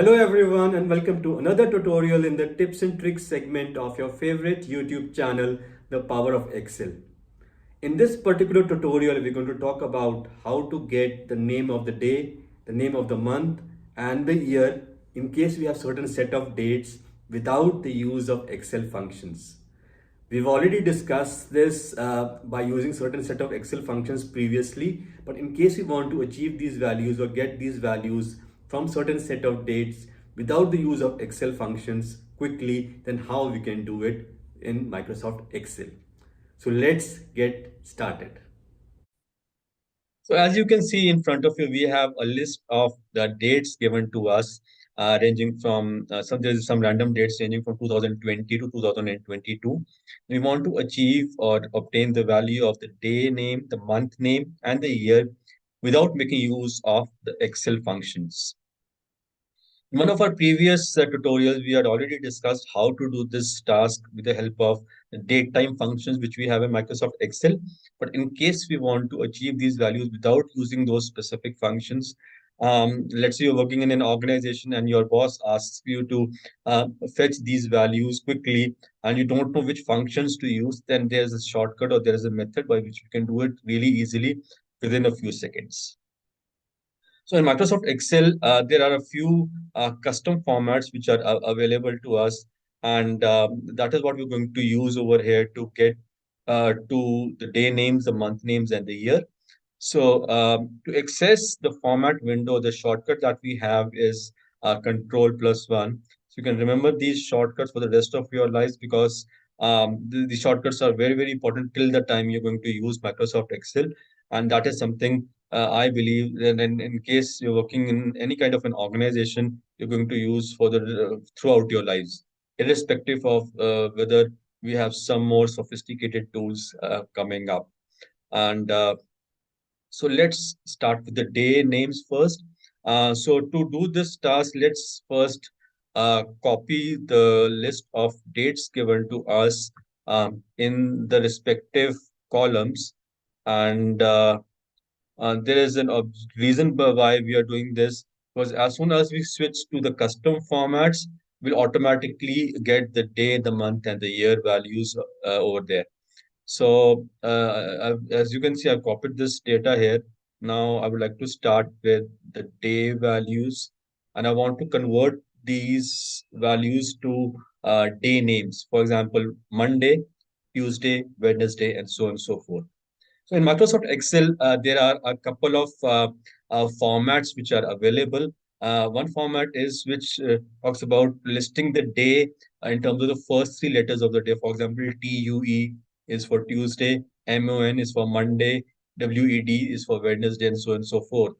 Hello everyone and welcome to another tutorial in the tips and tricks segment of your favorite YouTube channel, The Power of Excel. In this particular tutorial, we're going to talk about how to get the name of the day, the name of the month and the year in case we have certain set of dates without the use of Excel functions. We've already discussed this by using certain set of Excel functions previously, but in case we want to achieve these values or get these values from certain set of dates without the use of Excel functions quickly, then how we can do it in Microsoft Excel. So let's get started. So as you can see in front of you, we have a list of the dates given to us, ranging from there's some random dates ranging from 2020 to 2022. We want to achieve or obtain the value of the day name, the month name, and the year without making use of the Excel functions. In one of our previous tutorials, we had already discussed how to do this task with the help of the datetime functions, which we have in Microsoft Excel. But in case we want to achieve these values without using those specific functions, let's say you're working in an organization and your boss asks you to fetch these values quickly and you don't know which functions to use, then there's a shortcut or there is a method by which you can do it really easily within a few seconds. So in Microsoft Excel, there are a few custom formats which are available to us, and that is what we're going to use over here to get to the day names, the month names, and the year. So to access the format window, the shortcut that we have is Control+1. So you can remember these shortcuts for the rest of your lives because the shortcuts are very, very important till the time you're going to use Microsoft Excel. And that is something I believe that in case you're working in any kind of an organization, you're going to use for the throughout your lives, irrespective of whether we have some more sophisticated tools coming up. And so let's start with the day names first. So to do this task, let's first copy the list of dates given to us in the respective columns. And there is an reason why we are doing this, because as soon as we switch to the custom formats, we'll automatically get the day, the month, and the year values over there. So as you can see, I've copied this data here. Now I would like to start with the day values, and I want to convert these values to day names. For example, Monday, Tuesday, Wednesday, and so on and so forth. So in Microsoft Excel, there are a couple of formats which are available. One format is which talks about listing the day in terms of the first three letters of the day. For example, TUE is for Tuesday, MON is for Monday, WED is for Wednesday, and so on and so forth.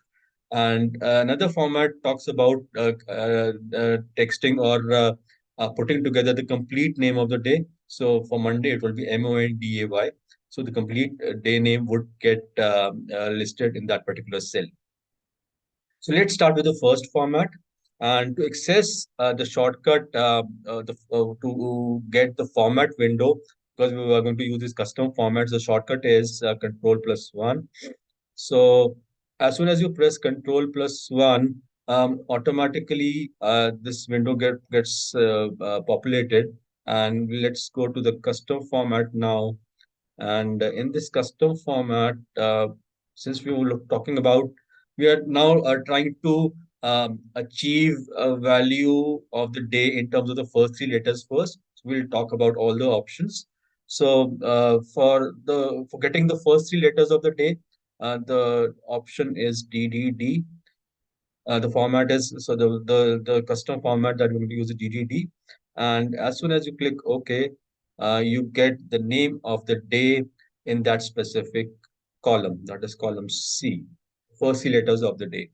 And another format talks about texting or putting together the complete name of the day. So for Monday, it will be MONDAY. So the complete day name would get listed in that particular cell. So let's start with the first format. And to access the shortcut to get the format window, because we are going to use these custom formats, the shortcut is Control+1. So as soon as you press Control+1, automatically this window gets populated. And let's go to the custom format now. And in this custom format, since we were talking about, we are now trying to achieve a value of the day in terms of the first three letters first. So we'll talk about all the options. So for getting the first three letters of the day, the option is DDD. The format is so the custom format that we're going to use is DDD. And as soon as you click OK, you get the name of the day in that specific column. That is column C, first three letters of the day.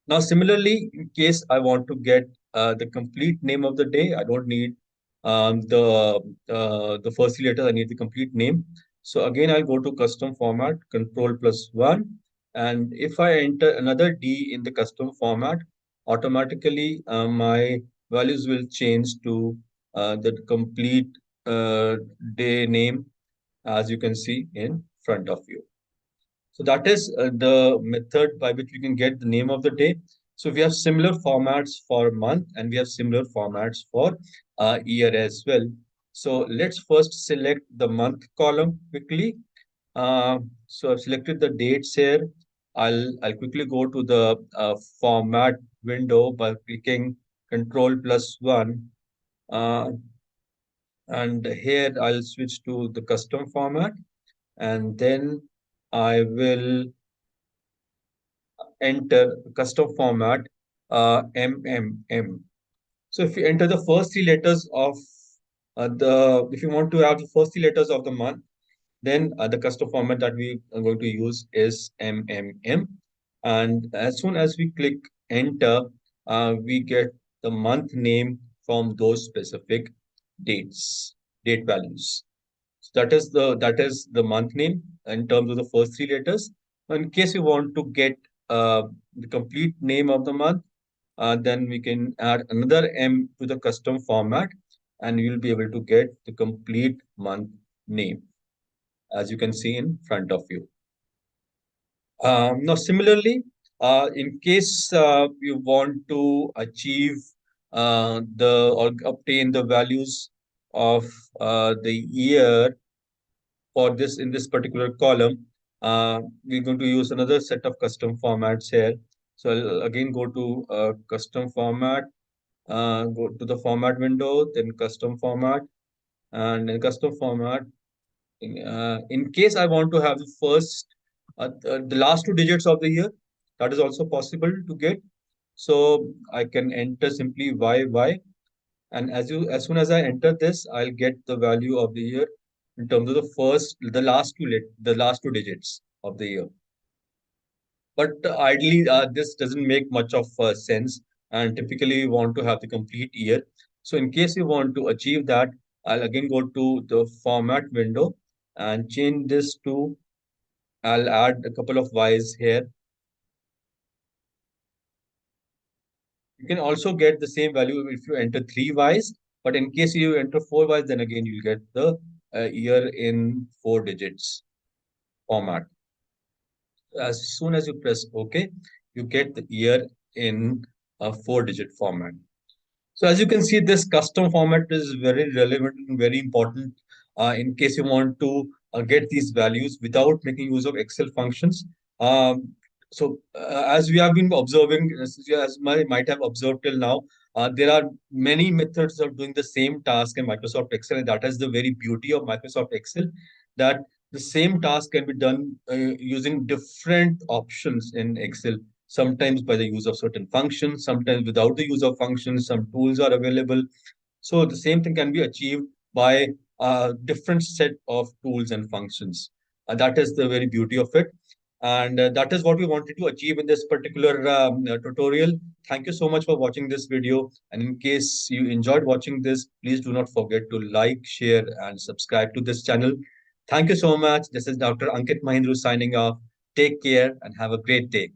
Now, similarly, in case I want to get the complete name of the day, I don't need the first three letters. I need the complete name. So again, I'll go to custom format, Control+1. And if I enter another D in the custom format, automatically my values will change to the complete day name, as you can see in front of you. So that is the method by which we can get the name of the day. So we have similar formats for month and we have similar formats for year as well. So let's first select the month column quickly. So I've selected the dates here. I'll quickly go to the format window by clicking Control plus one. Uh, and here I'll switch to the custom format, and then I will enter custom format MMM. So if you enter the first three letters of if you want to have the first three letters of the month, then the custom format that we are going to use is MMM. And as soon as we click enter, we get the month name from those specific date values. So that is the month name in terms of the first three letters. In case you want to get the complete name of the month, then we can add another M to the custom format, and you'll be able to get the complete month name, as you can see in front of you. Now, similarly, in case you want to achieve or obtain the values of the year for this in this particular column, we're going to use another set of custom formats here. So I'll again go to custom format, go to the format window, then custom format, and in custom format, in case I want to have the last two digits of the year, that is also possible to get. So I can enter simply YY, and as soon as I enter this, I'll get the value of the year in terms of the last two digits of the year. But ideally, this doesn't make much of sense, and typically we want to have the complete year. So in case you want to achieve that, I'll again go to the format window and change this to, I'll add a couple of Y's here. You can also get the same value if you enter three Y's, but in case you enter four Y's, then again you'll get the year in four digits format. As soon as you press OK, you get the year in a four-digit format. So as you can see, this custom format is very relevant and very important in case you want to get these values without making use of Excel functions. As we have been observing, as might have observed till now, there are many methods of doing the same task in Microsoft Excel, and that is the very beauty of Microsoft Excel, that the same task can be done using different options in Excel, sometimes by the use of certain functions, sometimes without the use of functions. Some tools are available. So the same thing can be achieved by a different set of tools and functions. That is the very beauty of it. And that is what we wanted to achieve in this particular tutorial. Thank you so much for watching this video. And in case you enjoyed watching this, please do not forget to like, share, and subscribe to this channel. Thank you so much. This is Dr. Ankit Mahindroo signing off. Take care and have a great day.